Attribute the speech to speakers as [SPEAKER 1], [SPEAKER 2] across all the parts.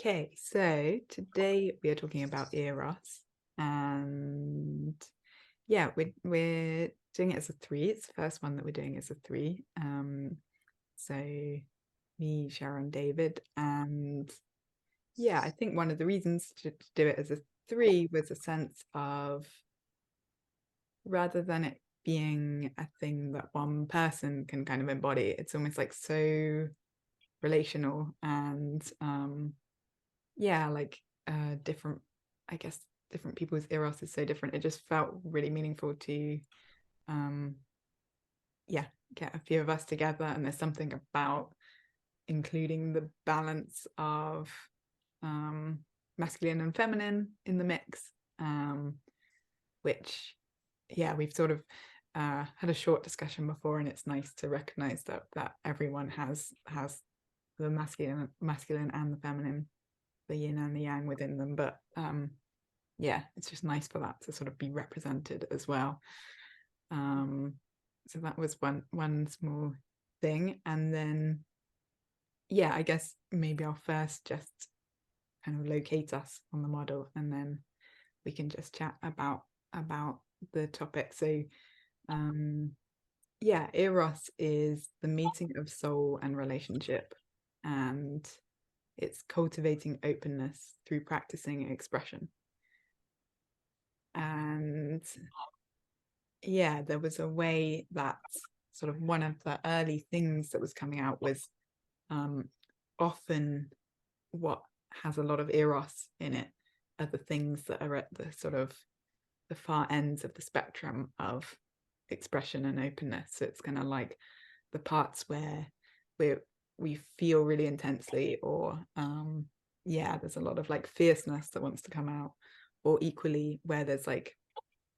[SPEAKER 1] Okay, so today we are talking about Eros, and yeah, we're doing it as a three. It's the first one that we're doing as a three. So me, Sharon, David, and yeah, I think one of the reasons to do it as a three was a sense of rather than it being a thing that one person can kind of embody, it's almost like so relational and yeah, like different, I guess different people's eros is so different. It just felt really meaningful to um yeah, get a few of us together, and there's something about including the balance of um masculine and feminine in the mix, which yeah, we've sort of had a short discussion before, and it's nice to recognize that everyone has the masculine and the feminine, the yin and the yang within them, but yeah, it's just nice for that to sort of be represented as well. So that was one small thing, and then yeah, I guess maybe I'll first just kind of locate us on the model, and then we can just chat about the topic. So yeah, Eros is the meeting of soul and relationship, and it's cultivating openness through practicing expression. And yeah, there was a way that sort of one of the early things that was coming out was often what has a lot of eros in it are the things that are at the sort of the far ends of the spectrum of expression and openness. So it's kind of like the parts where we feel really intensely, or yeah, there's a lot of like fierceness that wants to come out, or equally where there's like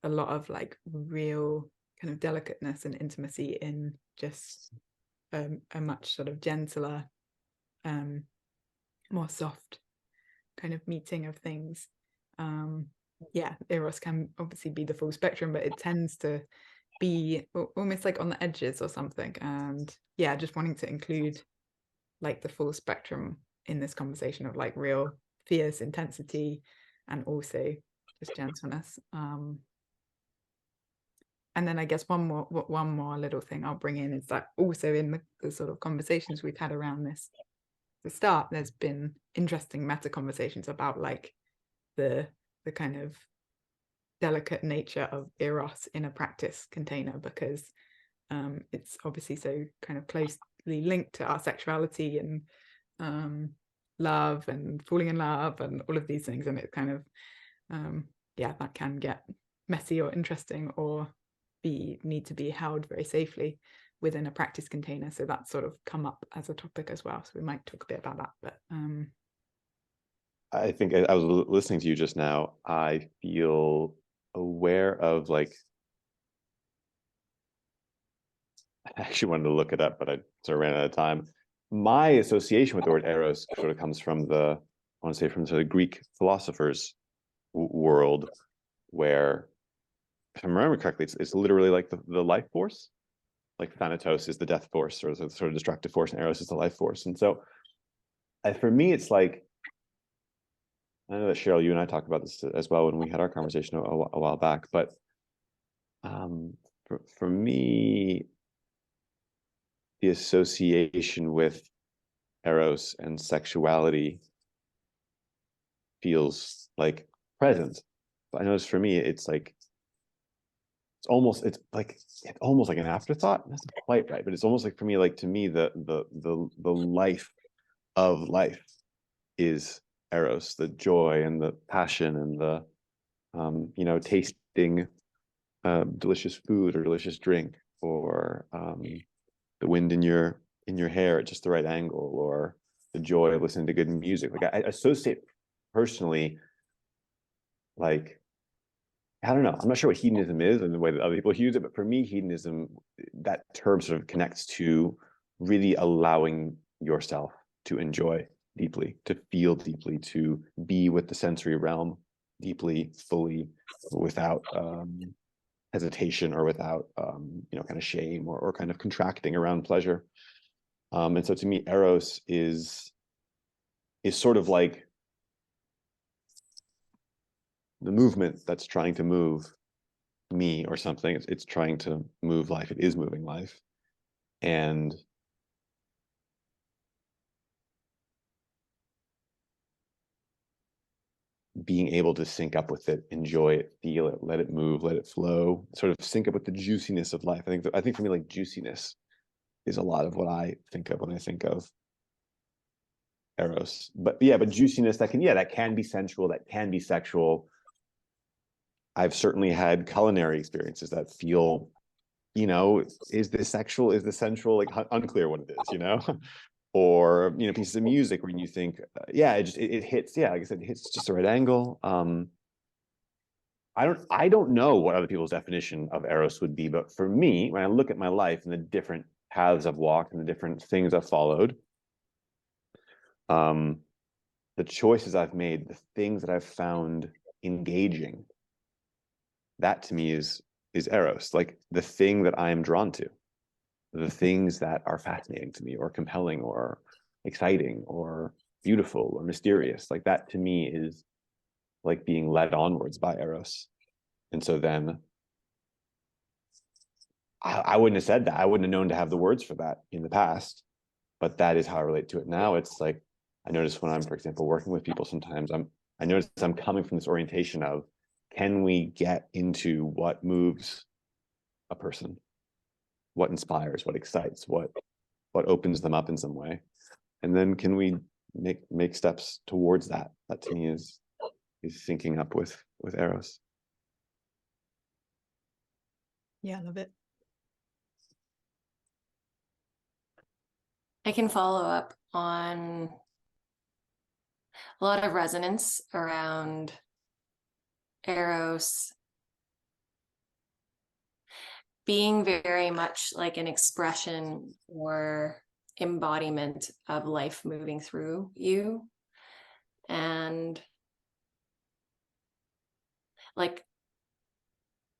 [SPEAKER 1] a lot of like real kind of delicateness and intimacy in just a much sort of gentler, more soft kind of meeting of things. Yeah, eros can obviously be the full spectrum, but it tends to be almost like on the edges or something. And yeah, just wanting to include like the full spectrum in this conversation of like real fierce intensity and also just gentleness. And then I guess one more little thing I'll bring in is that also in the sort of conversations we've had around this, the start, there's been interesting meta conversations about like the kind of delicate nature of eros in a practice container, because it's obviously so kind of closely linked to our sexuality and love and falling in love and all of these things, and it kind of yeah, that can get messy or interesting or need to be held very safely within a practice container. So that's sort of come up as a topic as well, so we might talk a bit about that. But
[SPEAKER 2] I think I was listening to you just now. I feel aware of like, I actually wanted to look it up, but I sort of ran out of time. My association with the word eros sort of comes from I want to say from the Greek philosophers world, where, if I remember correctly, it's literally like the life force. Like Thanatos is the death force, or the sort of destructive force, and Eros is the life force. And so, for me, it's like, I know that Cheryl, you and I talked about this as well when we had our conversation a while back, but for me, the association with Eros and sexuality feels like present. But I notice for me, it's almost like an afterthought. That's not quite right, but it's almost like, for me, like, to me, the life of life is Eros, the joy and the passion and the tasting delicious food or delicious drink, or the wind in your hair at just the right angle, or the joy of listening to good music. Like, I associate personally, like, I don't know, I'm not sure what hedonism is and the way that other people use it, but for me, hedonism, that term sort of connects to really allowing yourself to enjoy deeply, to feel deeply, to be with the sensory realm deeply, fully, without hesitation, or without kind of shame, or kind of contracting around pleasure. And so to me, Eros is sort of like the movement that's trying to move me or something. It's trying to move life. It is moving life. And being able to sync up with it, enjoy it, feel it, let it move, let it flow, sort of sync up with the juiciness of life. I think for me, like, juiciness is a lot of what I think of when I think of Eros. But yeah, but juiciness that can be sensual, that can be sexual. I've certainly had culinary experiences that feel, is this sexual? Is this sensual? Like, unclear what it is. Or pieces of music where you think, it hits, like I said, it hits just the right angle. I don't know what other people's definition of Eros would be, but for me, when I look at my life and the different paths I've walked and the different things I've followed, the choices I've made, the things that I've found engaging, that to me is Eros, like the thing that I am drawn to, the things that are fascinating to me or compelling or exciting or beautiful or mysterious. Like that to me is like being led onwards by Eros. And so then I wouldn't have said that. I wouldn't have known to have the words for that in the past, but that is how I relate to it now. It's like, I notice when I'm, for example, working with people, sometimes I notice I'm coming from this orientation of, can we get into what moves a person, what inspires, what excites, what opens them up in some way, and then can we make steps towards that? That to me is syncing up with Eros.
[SPEAKER 1] Yeah, I love it.
[SPEAKER 3] I can follow up on a lot of resonance around Eros being very much like an expression or embodiment of life moving through you, and like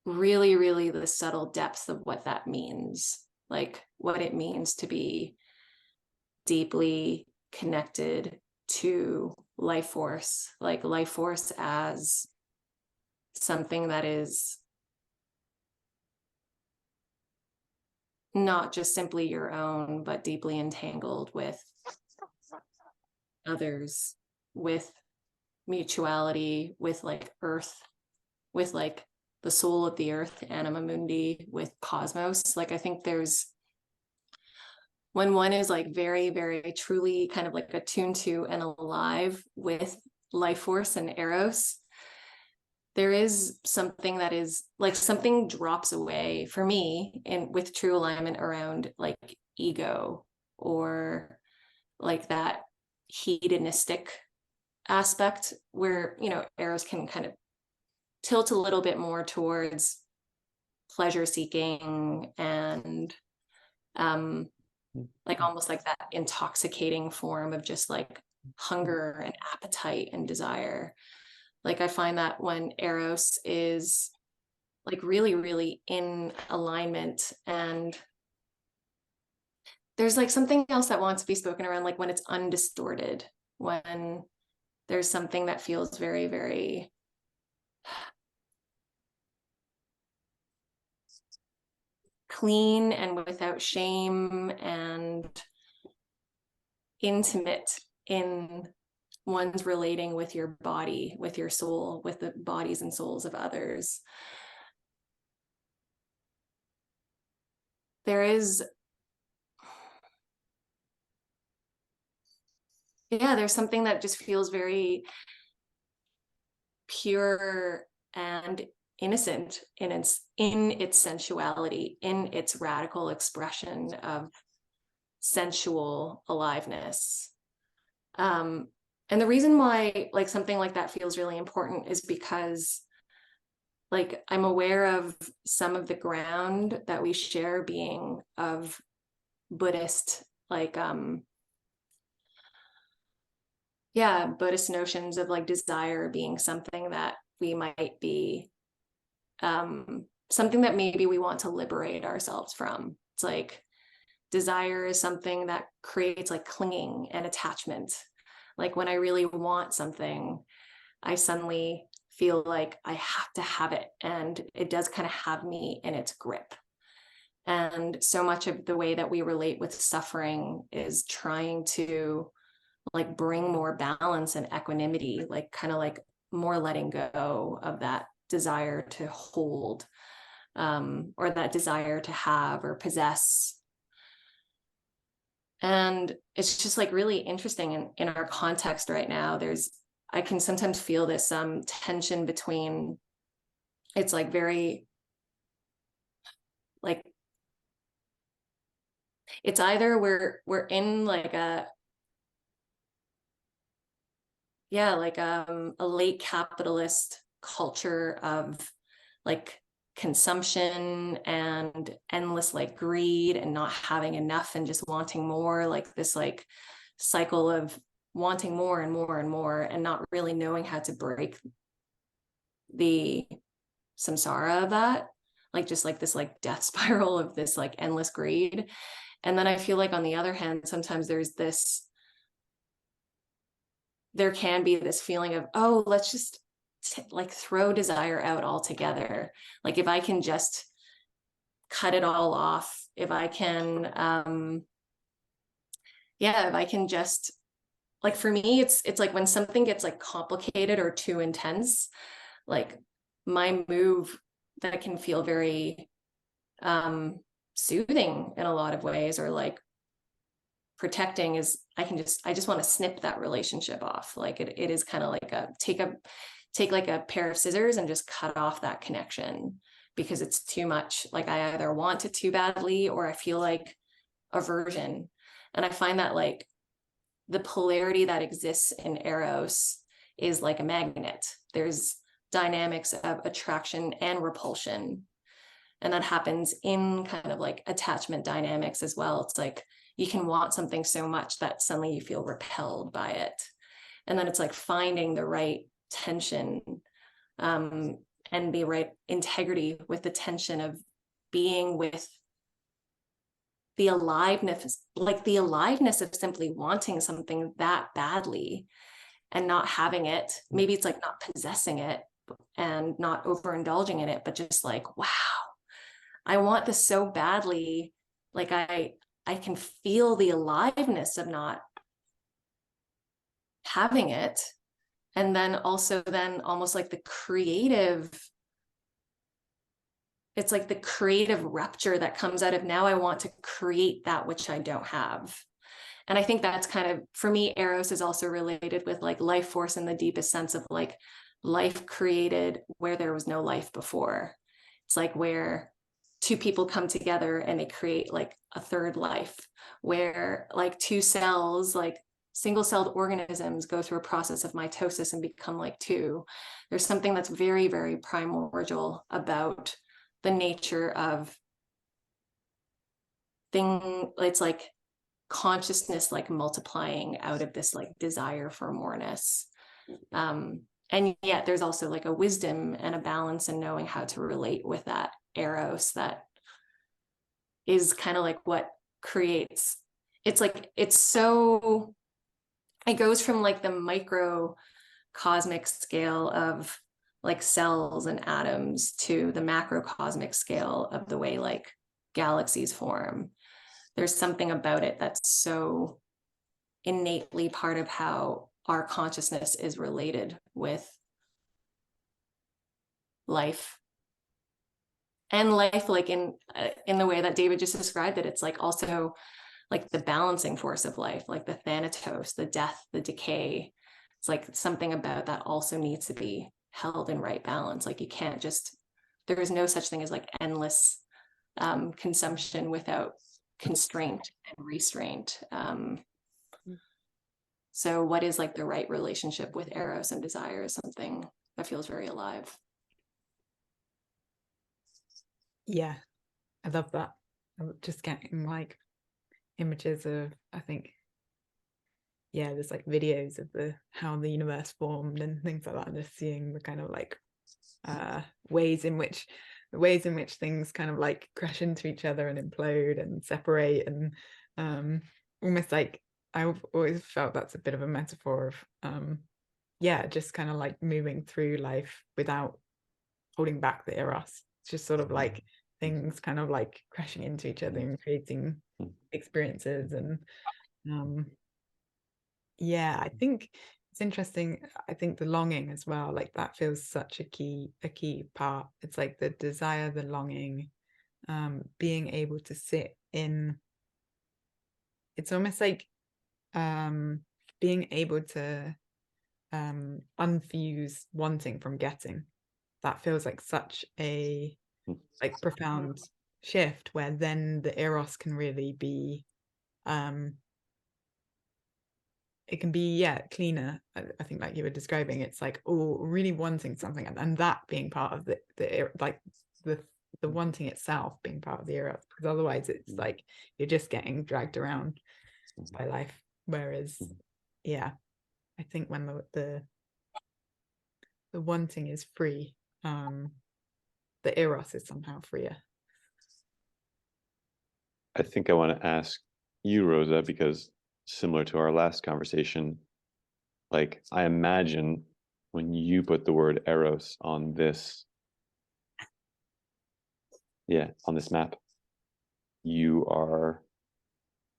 [SPEAKER 3] really, really the subtle depth of what that means, like what it means to be deeply connected to life force, like life force as something that is not just simply your own, but deeply entangled with others, with mutuality, with like earth, with like the soul of the earth, anima mundi, with cosmos. Like I think there's, when one is like very, very truly kind of like attuned to and alive with life force and Eros, there is something that is like, something drops away for me and with true alignment around like ego or like that hedonistic aspect where, Eros can kind of tilt a little bit more towards pleasure seeking and like almost like that intoxicating form of just like hunger and appetite and desire. Like I find that when Eros is like really, really in alignment, and there's like something else that wants to be spoken around, like when it's undistorted, when there's something that feels very, very clean and without shame and intimate in one's relating with your body, with your soul, with the bodies and souls of others. There is, there's something that just feels very pure and innocent in its sensuality, in its radical expression of sensual aliveness. And the reason why like something like that feels really important is because like I'm aware of some of the ground that we share being of Buddhist, like Buddhist notions of like desire being something that we might be something that maybe we want to liberate ourselves from. It's like desire is something that creates like clinging and attachment. Like when I really want something, I suddenly feel like I have to have it, and it does kind of have me in its grip. And so much of the way that we relate with suffering is trying to like bring more balance and equanimity, like kind of like more letting go of that desire to hold, or that desire to have or possess. And it's just like really interesting in our context right now. I can sometimes feel this tension between, it's like very like, it's either we're in like a late capitalist culture of like consumption and endless like greed and not having enough and just wanting more, like this like cycle of wanting more and more and more, and not really knowing how to break the samsara of that, like just like this like death spiral of this like endless greed. And then I feel like on the other hand, sometimes there can be this feeling of, oh, let's just like throw desire out altogether. Like if I can just cut it all off, if I can if I can just, like for me it's like when something gets like complicated or too intense, like my move that can feel very soothing in a lot of ways, or like protecting, is I just want to snip that relationship off. Like it is kind of like take like a pair of scissors and just cut off that connection, because it's too much. Like I either want it too badly or I feel like aversion. And I find that like the polarity that exists in Eros is like a magnet. There's dynamics of attraction and repulsion. And that happens in kind of like attachment dynamics as well. It's like you can want something so much that suddenly you feel repelled by it. And then it's like finding the right tension, and the right integrity with the tension of being with the aliveness, like the aliveness of simply wanting something that badly and not having it. Maybe it's like not possessing it and not overindulging in it, but just like, wow, I want this so badly. Like I can feel the aliveness of not having it. And then also then almost like the creative, it's like the creative rupture that comes out of, now I want to create that which I don't have. And I think that's kind of, for me, Eros is also related with like life force in the deepest sense of like life created where there was no life before. It's like where two people come together and they create like a third life, where like two cells, like single-celled organisms, go through a process of mitosis and become like two. There's something that's very, very primordial about the nature of it's like consciousness like multiplying out of this like desire for moreness. And yet there's also like a wisdom and a balance in knowing how to relate with that Eros that is kind of like what creates, it's like, it goes from like the microcosmic scale of like cells and atoms to the macrocosmic scale of the way like galaxies form. There's something about it that's so innately part of how our consciousness is related with life. And life, like in the way that David just described it, it's like also like the balancing force of life, like the thanatos, the death, the decay. It's like something about that also needs to be held in right balance. Like you can't just, there is no such thing as like endless consumption without constraint and restraint. So what is like the right relationship with Eros and desire is something that feels very alive.
[SPEAKER 1] Yeah, I love that. I'm just getting like images of, I think, yeah, there's like videos of how the universe formed and things like that, and just seeing the kind of like ways in which things kind of like crash into each other and implode and separate, and almost like I've always felt that's a bit of a metaphor of yeah, just kind of like moving through life without holding back the Eros. It's just sort of like things kind of like crashing into each other and creating experiences. And yeah, I think it's interesting. I think the longing as well, like that feels such a key part. It's like the desire, the longing, being able to sit in. It's almost like being able to unfuse wanting from getting. That feels like such a like profound shift, where then the Eros can really be it can be, yeah, cleaner. I think like you were describing, it's like, oh, really wanting something, and that being part of the like the wanting itself being part of the Eros, because otherwise it's like you're just getting dragged around by life. Whereas yeah, I think when the wanting is free, the Eros is somehow freer.
[SPEAKER 2] I think I want to ask you, Rosa, because similar to our last conversation, like I imagine when you put the word Eros on this, on this map, you are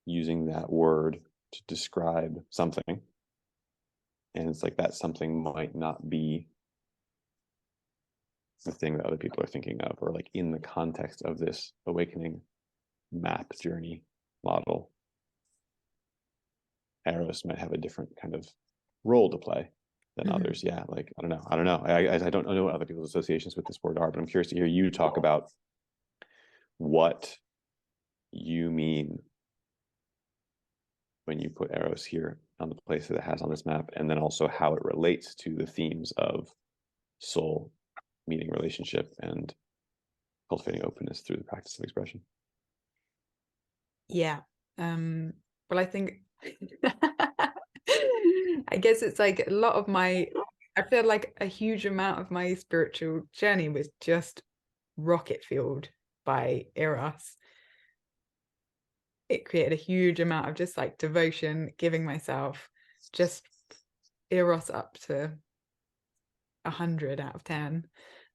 [SPEAKER 2] using that word to describe something. And it's like that something might not be the thing that other people are thinking of, or like in the context of this awakening map journey model, Eros might have a different kind of role to play than others. Yeah, like I don't know. I don't know what other people's associations with this word are, but I'm curious to hear you talk about what you mean when you put Eros here on the place that it has on this map, and then also how it relates to the themes of soul, meaning, relationship, and cultivating openness through the practice of expression.
[SPEAKER 1] Yeah. Well, I think I guess it's like a lot of I feel like a huge amount of my spiritual journey was just rocket fueled by Eros. It created a huge amount of just like devotion, giving myself just Eros up to 100 out of 10.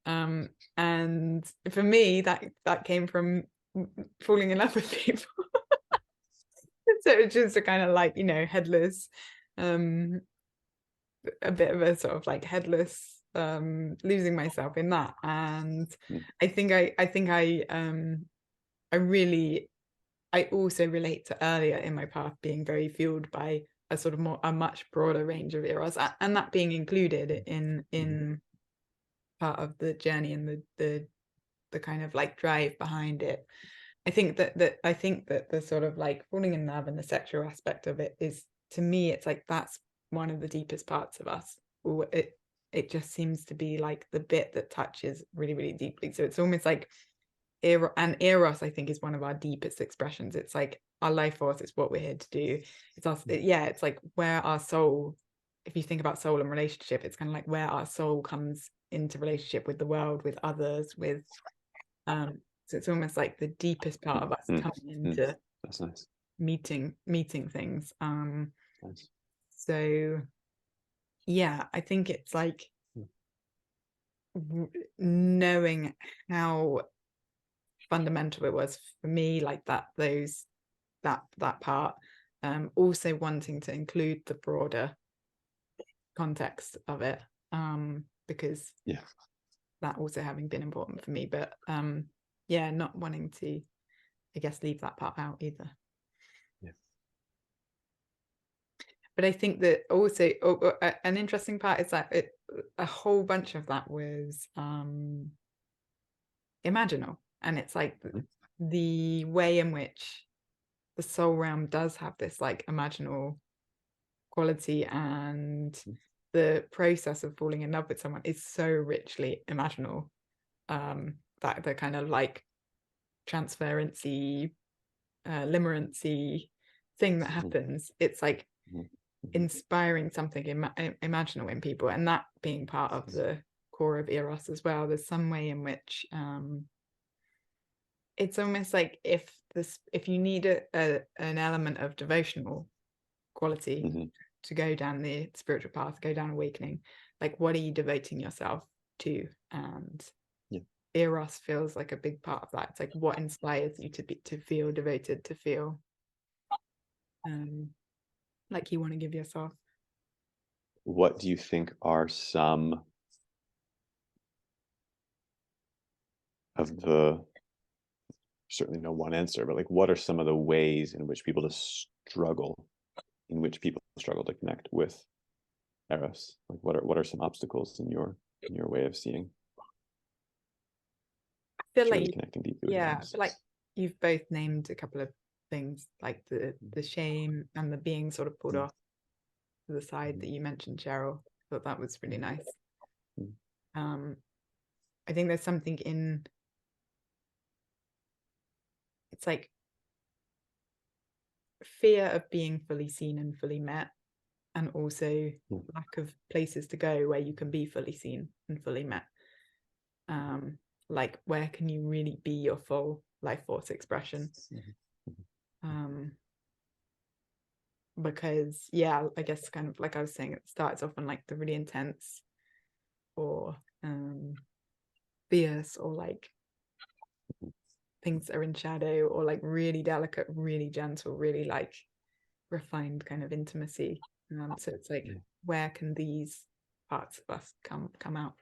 [SPEAKER 1] And for me, that came from falling in love with people. So it's just a kind of like, headless, a bit of a sort of like headless, losing myself in that. And I think I also relate to earlier in my path being very fueled by a sort of a much broader range of Eros, and that being included in part of the journey and the kind of like drive behind it. I think that the sort of like falling in love and the sexual aspect of it is, to me, it's like that's one of the deepest parts of us. It just seems to be like the bit that touches really, really deeply. So it's almost like Eros, I think, is one of our deepest expressions. It's like our life force. It's what we're here to do. It's us. It's like where our soul, if you think about soul and relationship, it's kind of like where our soul comes into relationship with the world, with others, with so it's almost like the deepest part of us coming into
[SPEAKER 2] that's nice.
[SPEAKER 1] meeting things.
[SPEAKER 2] Nice.
[SPEAKER 1] So yeah, I think it's like knowing how fundamental it was for me, like that part, also wanting to include the broader context of it, because that also having been important for me, but not wanting to, I guess, leave that part out either. But I think that also an interesting part is that a whole bunch of that was imaginal, and it's like the way in which the soul realm does have this like imaginal quality, and the process of falling in love with someone is so richly imaginal, that the kind of like transferency, limerancy thing that happens, it's like inspiring something imaginal in people, and that being part of the core of Eros as well. There's some way in which it's almost like if you need an element of devotional quality to go down the spiritual path, go down awakening, like what are you devoting yourself to? And Eros feels like a big part of that. It's like what inspires you to feel devoted, to feel like you want to give yourself.
[SPEAKER 2] What do you think are some of the, certainly no one answer, but like what are some of the ways in which people struggle to connect with Eros? Like what are some obstacles in your way of seeing?
[SPEAKER 1] I feel
[SPEAKER 2] Truly
[SPEAKER 1] like
[SPEAKER 2] connecting deeply with
[SPEAKER 1] I
[SPEAKER 2] Eros.
[SPEAKER 1] feel like you've both named a couple of things, like the shame and the being sort of pulled off to the side that you mentioned, Cheryl. I thought that was really nice. I think there's something in, it's like fear of being fully seen and fully met, and also lack of places to go where you can be fully seen and fully met. Like where can you really be your full life force expression? Because I guess kind of like I was saying, it starts off on like the really intense or fierce, or like things that are in shadow, or like really delicate, really gentle, really like refined kind of intimacy. So it's like where can these parts of us come out?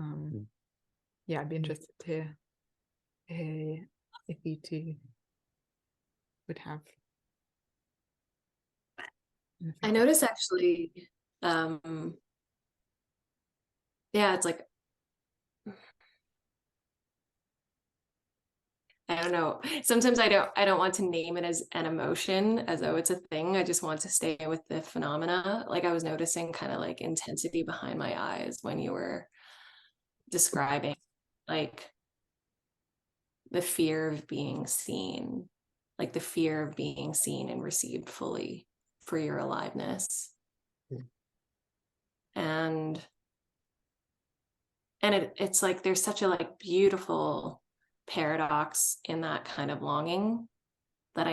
[SPEAKER 1] I'd be interested to hear if you two would have.
[SPEAKER 3] I notice actually, it's like, I don't know. Sometimes I don't want to name it as an emotion as though it's a thing. I just want to stay with the phenomena. Like I was noticing kind of like intensity behind my eyes when you were describing like the fear of being seen, like the fear of being seen and received fully for your aliveness. And it's like there's such a like beautiful paradox in that kind of longing that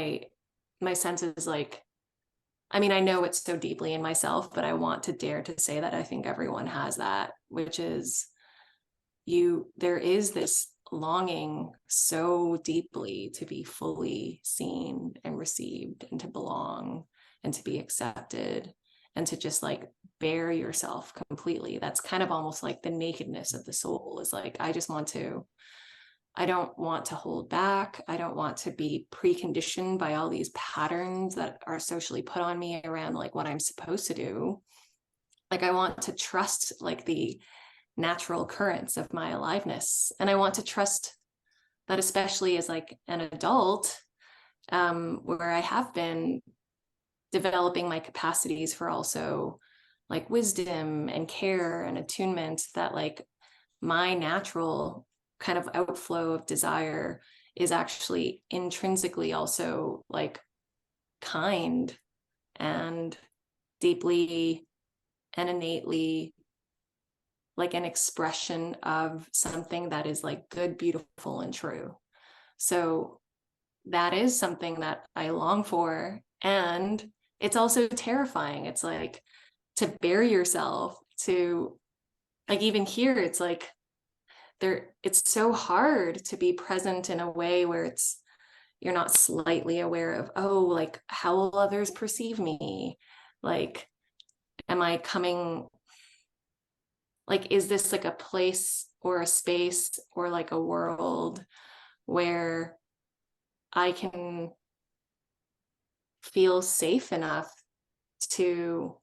[SPEAKER 3] my sense is like, I mean, I know it's so deeply in myself, but I want to dare to say that I think everyone has that, which is there is this longing so deeply to be fully seen and received and to belong and to be accepted and to just like bare yourself completely. That's kind of almost like the nakedness of the soul, is like, I don't want to hold back. I don't want to be preconditioned by all these patterns that are socially put on me around like what I'm supposed to do. Like I want to trust like the natural currents of my aliveness. And I want to trust that, especially as like an adult, where I have been developing my capacities for also like wisdom and care and attunement, that like my natural kind of outflow of desire is actually intrinsically also like kind and deeply and innately like an expression of something that is like good, beautiful, and true. So that is something that I long for. And it's also terrifying. It's like to bare yourself, to like, even here, it's like it's so hard to be present in a way where you're not slightly aware of, oh, like how will others perceive me? Like, am I coming, like, is this like a place or a space or like a world where I can feel safe enough to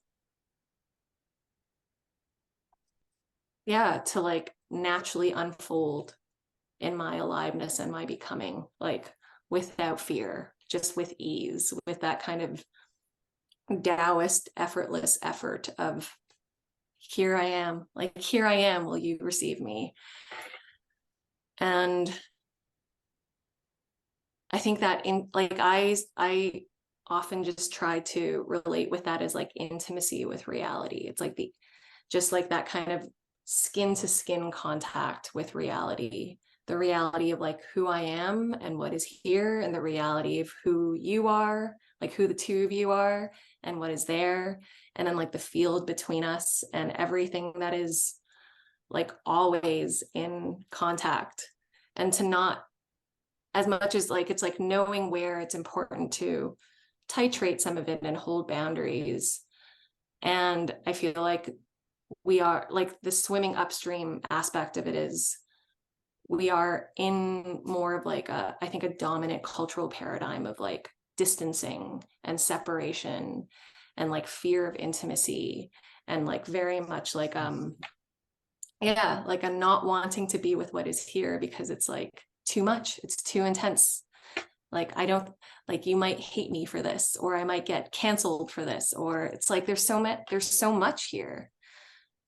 [SPEAKER 3] like naturally unfold in my aliveness and my becoming, like without fear, just with ease, with that kind of Taoist effortless effort of, here I am, like, here I am, will you receive me? And I think that in like, I often just try to relate with that as like intimacy with reality. It's like just like that kind of skin to skin contact with reality, the reality of like who I am and what is here, and the reality of who you are, like who the two of you are and what is there. and then like the field between us and everything that is like always in contact, and to not, as much as like it's like knowing where it's important to titrate some of it and hold boundaries. And I feel like we are like the swimming upstream aspect of it is we are in more of like I think a dominant cultural paradigm of like distancing and separation and like fear of intimacy, and like very much like yeah, like a not wanting to be with what is here because it's like too much, it's too intense. Like I don't, like you might hate me for this, or I might get canceled for this, or it's like there's so much here.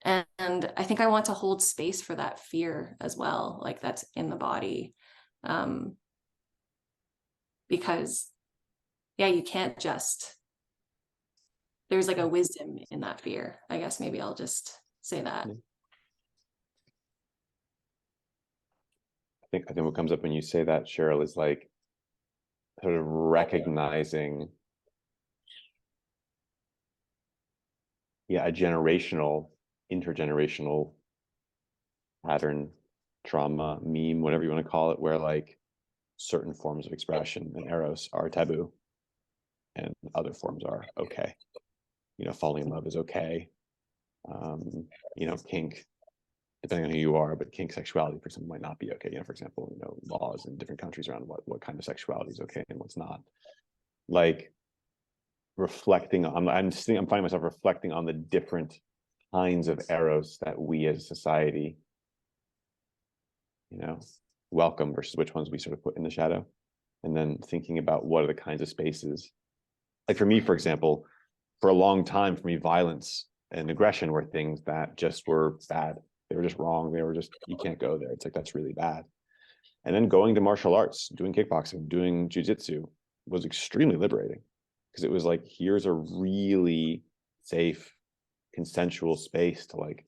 [SPEAKER 3] And I think I want to hold space for that fear as well, like that's in the body. Because yeah, you can't just, there's like a wisdom in that fear. I guess maybe I'll just say that.
[SPEAKER 2] I think what comes up when you say that, Cheryl, is like sort of recognizing, yeah, a intergenerational pattern, trauma, meme, whatever you want to call it, where like certain forms of expression and Eros are taboo and other forms are okay. You know, falling in love is okay. You know, kink, depending on who you are, but kink sexuality for example might not be okay. You know, for example, you know, laws in different countries around what kind of sexuality is okay and what's not. Like reflecting on, I'm finding myself reflecting on the different kinds of Eros that we as a society, you know, welcome versus which ones we sort of put in the shadow. And then thinking about what are the kinds of spaces. Like for me, for example, for a long time, for me, violence and aggression were things that just were bad. They were just wrong. They were just, you can't go there. It's like, that's really bad. And then going to martial arts, doing kickboxing, doing jujitsu was extremely liberating, because it was like, here's a really safe, consensual space to like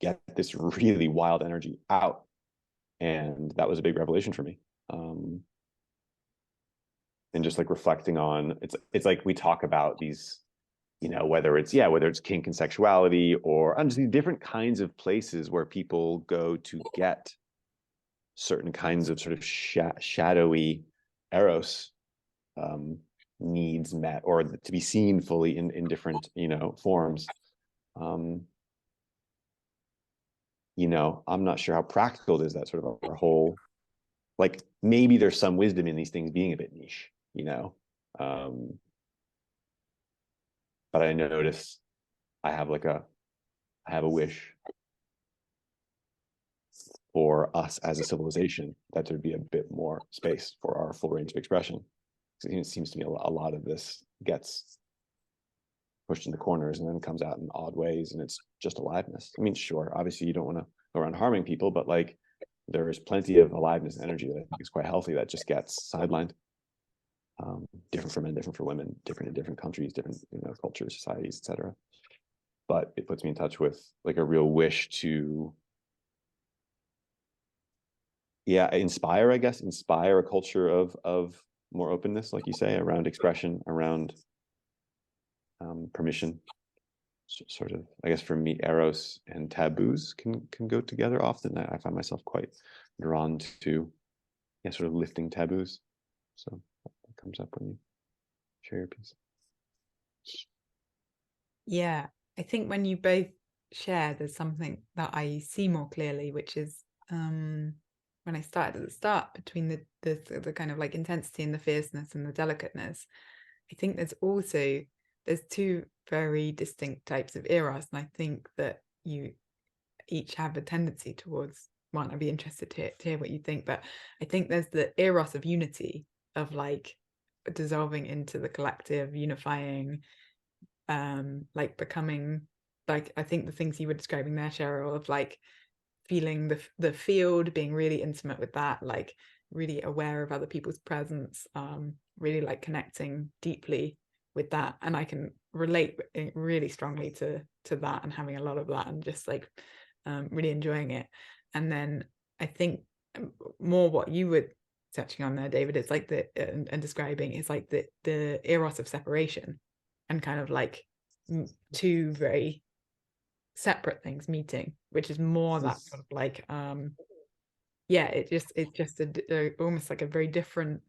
[SPEAKER 2] get this really wild energy out. And that was a big revelation for me. And just like reflecting on, it's like we talk about these, you know, whether it's kink and sexuality, or just these different kinds of places where people go to get certain kinds of sort of shadowy Eros needs met, or to be seen fully in different, you know, forms. You know, I'm not sure how practical it is, that sort of our whole, like maybe there's some wisdom in these things being a bit niche, you know. But I notice I have a wish for us as a civilization that there'd be a bit more space for our full range of expression. It seems to me a lot of this gets pushed in the corners and then comes out in odd ways, and it's just aliveness. I mean, sure, obviously you don't want to go around harming people, but like there is plenty of aliveness and energy that I think is quite healthy that just gets sidelined. Different for men, different for women, different in different countries, different, you know, cultures, societies, etc. But it puts me in touch with like a real wish to, yeah, inspire a culture of more openness, like you say, around expression, around permission. Sort of, I guess for me, Eros and taboos can go together often. I find myself quite drawn to, yeah, sort of lifting taboos. So that comes up when you share your piece.
[SPEAKER 1] Yeah, I think when you both share, there's something that I see more clearly, which is when I started at the start, between the kind of like intensity and the fierceness and the delicateness. I think there's two very distinct types of Eros, and I think that you each have a tendency towards one. I'd be interested to hear what you think, but I think there's the Eros of unity, of like dissolving into the collective, unifying, like becoming, like I think the things you were describing there, Cheryl, of like feeling the field, being really intimate with that, like really aware of other people's presence, really like connecting deeply with that. And I can relate really strongly to that, and having a lot of that, and just like really enjoying it. And then I think more what you were touching on there, David, it's like and describing is like the Eros of separation, and kind of like two very separate things meeting, which is more that sort of like yeah, it's just almost like a very different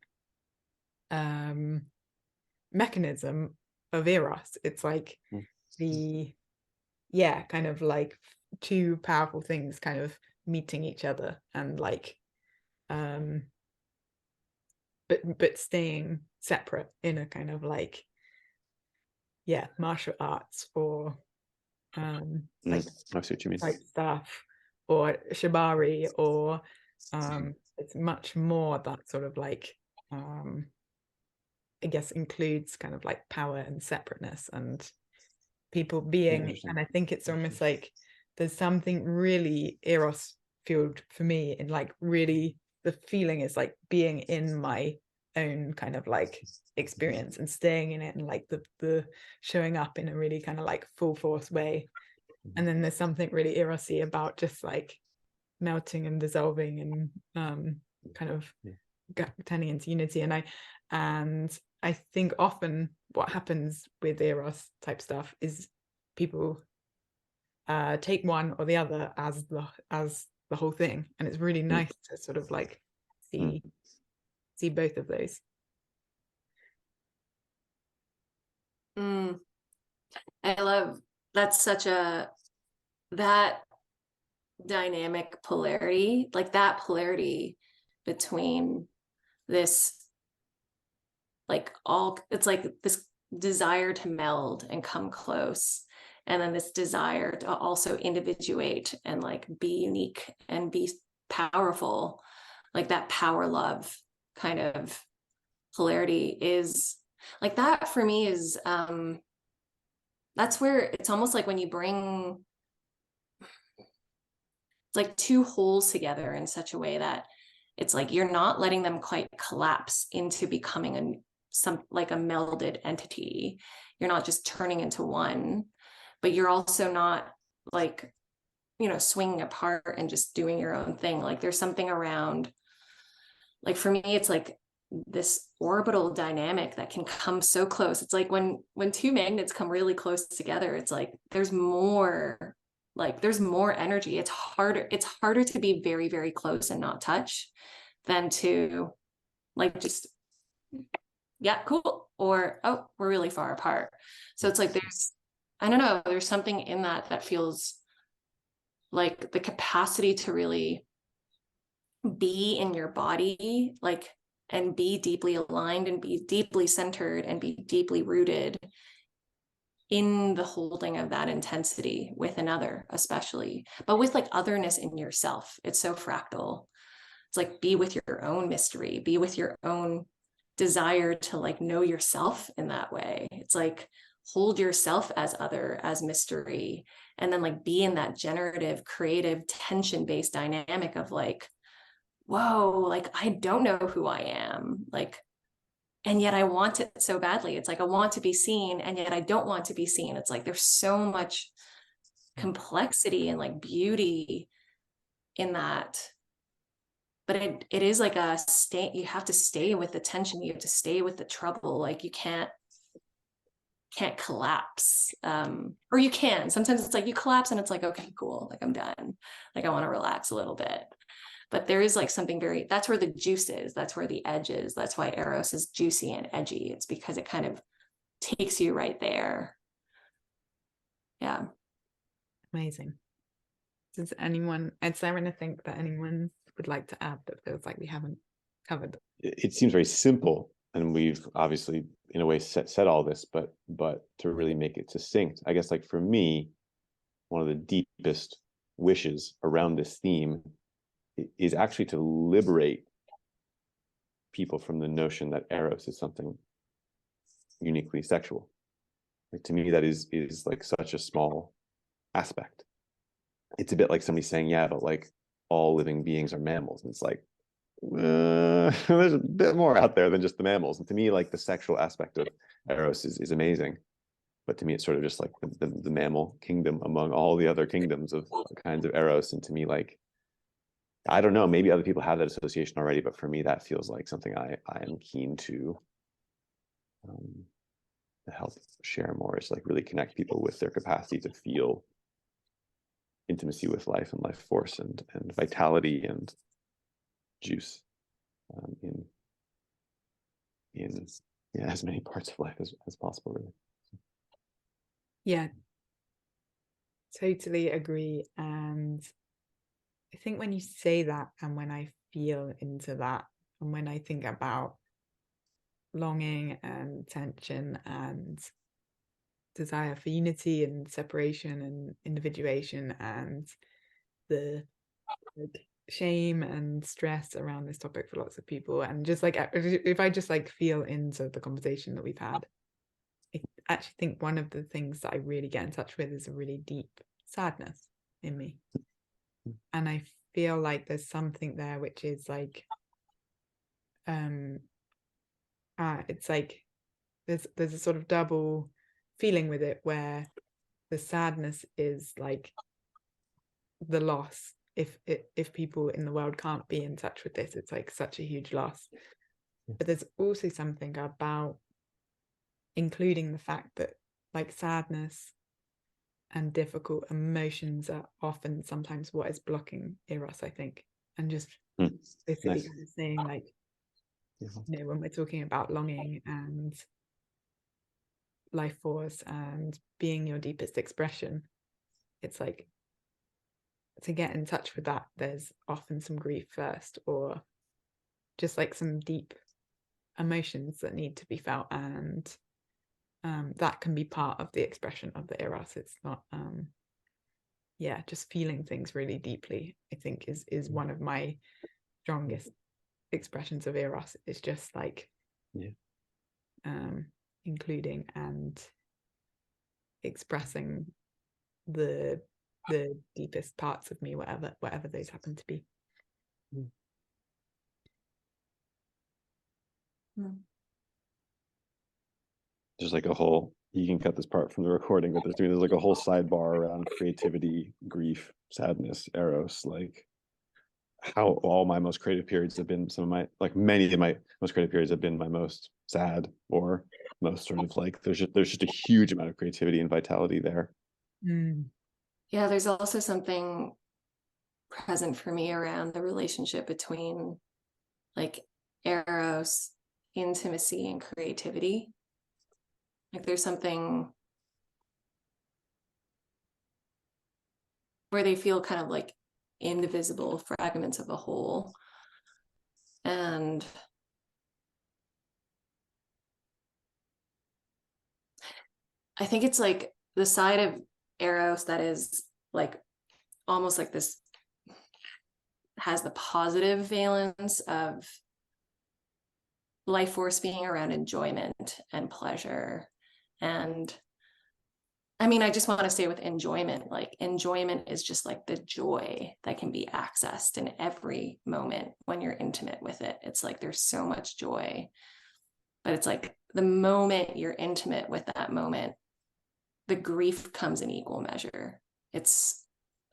[SPEAKER 1] mechanism of Eros. It's like the kind of like two powerful things kind of meeting each other, and like but staying separate in a kind of like martial arts or like
[SPEAKER 2] I see what you mean.
[SPEAKER 1] type stuff, or shibari, or it's much more that sort of like I guess includes kind of like power and separateness and people being, and I think it's almost like there's something really Eros fueled for me in like really the feeling is like being in my own kind of like experience and staying in it, and like the showing up in a really kind of like full force way. And then there's something really Eros-y about just like melting and dissolving and kind of turning into unity. And I think often what happens with Eros type stuff is people take one or the other as the whole thing, and it's really nice to sort of like see both of those.
[SPEAKER 3] I love that's such that dynamic polarity, like that polarity between this like it's like this desire to meld and come close, and then this desire to also individuate and like be unique and be powerful, like that power love kind of polarity is like that for me is that's where it's almost like when you bring like two wholes together in such a way that it's like you're not letting them quite collapse into becoming like a melded entity. You're not just turning into one, but you're also not like, you know, swinging apart and just doing your own thing. Like there's something around, like for me, it's like this orbital dynamic that can come so close. It's like when two magnets come really close together, it's like there's more energy. It's harder to be very, very close and not touch than to like just cool, or oh, we're really far apart. So it's like I don't know, there's something in that feels like the capacity to really be in your body, like, and be deeply aligned and be deeply centered and be deeply rooted in the holding of that intensity with another, especially, but with like otherness in yourself. It's so fractal. It's like be with your own mystery, be with your own desire to like know yourself in that way. It's like hold yourself as other, as mystery, and then like be in that generative, creative, tension-based dynamic of like, whoa, like I don't know who I am, like, and yet I want it so badly. It's like I want to be seen, and yet I don't want to be seen. It's like there's so much complexity and like beauty in that. But it is like a state. You have to stay with the tension. You have to stay with the trouble. Like you can't collapse, or you can. Sometimes it's like you collapse and it's like, okay, cool, like I'm done, like I want to relax a little bit. But there is like something very, that's where the juice is, that's where the edge is. That's why Eros is juicy and edgy. It's because it kind of takes you right there. Yeah.
[SPEAKER 1] Amazing. Does anyone, is there anything that anyone would like to add that feels like we haven't covered?
[SPEAKER 2] It seems very simple, and we've obviously in a way said all this, but to really make it succinct, I guess like for me, one of the deepest wishes around this theme is actually to liberate people from the notion that Eros is something uniquely sexual. Like to me, that is like such a small aspect. It's a bit like somebody saying, yeah, but like all living beings are mammals. And it's like, there's a bit more out there than just the mammals. And to me, like the sexual aspect of Eros is amazing. But to me, it's sort of just like the mammal kingdom among all the other kingdoms of kinds of Eros. And to me, like, I don't know, maybe other people have that association already, but for me, that feels like something I am keen to help share more, is like really connect people with their capacity to feel intimacy with life and life force and vitality and juice in as many parts of life as possible, really.
[SPEAKER 1] Yeah, totally agree. And I think when you say that, and when I feel into that, and when I think about longing and tension and desire for unity and separation and individuation and the like shame and stress around this topic for lots of people, and just like if I just like feel into the conversation that we've had, I actually think one of the things that I really get in touch with is a really deep sadness in me. And I feel like there's something there which is like it's like there's a sort of double feeling with it, where the sadness is like the loss. If people in the world can't be in touch with this, it's like such a huge loss. But there's also something about including the fact that like sadness and difficult emotions are often sometimes what is blocking Eros, I think. And just basically
[SPEAKER 2] Nice.
[SPEAKER 1] kind of saying like, when we're talking about longing and life force and being your deepest expression, it's like, to get in touch with that, there's often some grief first, or just like some deep emotions that need to be felt, and that can be part of the expression of the Eros. It's not just feeling things really deeply, I think is one of my strongest expressions of Eros. It's just like including and expressing the deepest parts of me, whatever those happen to be.
[SPEAKER 2] There's like a whole, you can cut this part from the recording, but there's like a whole sidebar around creativity, grief, sadness, Eros, like how all my most creative periods have been many of my most creative periods have been my most sad, or most sort of like there's just a huge amount of creativity and vitality there.
[SPEAKER 3] Yeah, there's also something present for me around the relationship between like Eros, intimacy, and creativity. Like there's something where they feel kind of like indivisible fragments of a whole. And I think it's like the side of Eros that is like almost like this, has the positive valence of life force being around enjoyment and pleasure. And I mean, I just want to stay with enjoyment. Like enjoyment is just like the joy that can be accessed in every moment when you're intimate with it. It's like there's so much joy, but it's like the moment you're intimate with that moment, the grief comes in equal measure. That's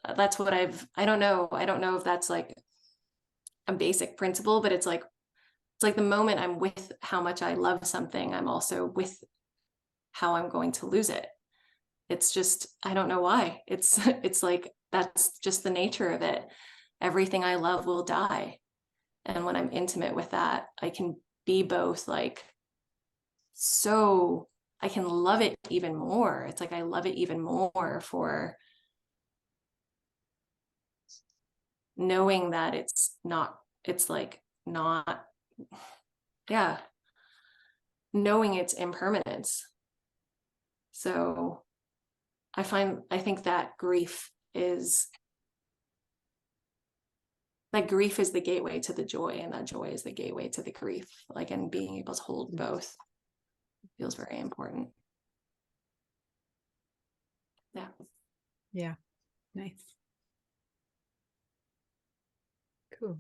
[SPEAKER 3] what I don't know if that's like a basic principle, but it's like the moment I'm with how much I love something, I'm also with how I'm going to lose it. It's just, I don't know why. It's like, that's just the nature of it. Everything I love will die. And when I'm intimate with that, I can be both like, so I can love it even more. It's like, I love it even more for knowing that it's like not, knowing its impermanence. So I think that grief is the gateway to the joy, and that joy is the gateway to the grief. Like, and being able to hold both feels very important.
[SPEAKER 1] Yeah. Nice. Cool.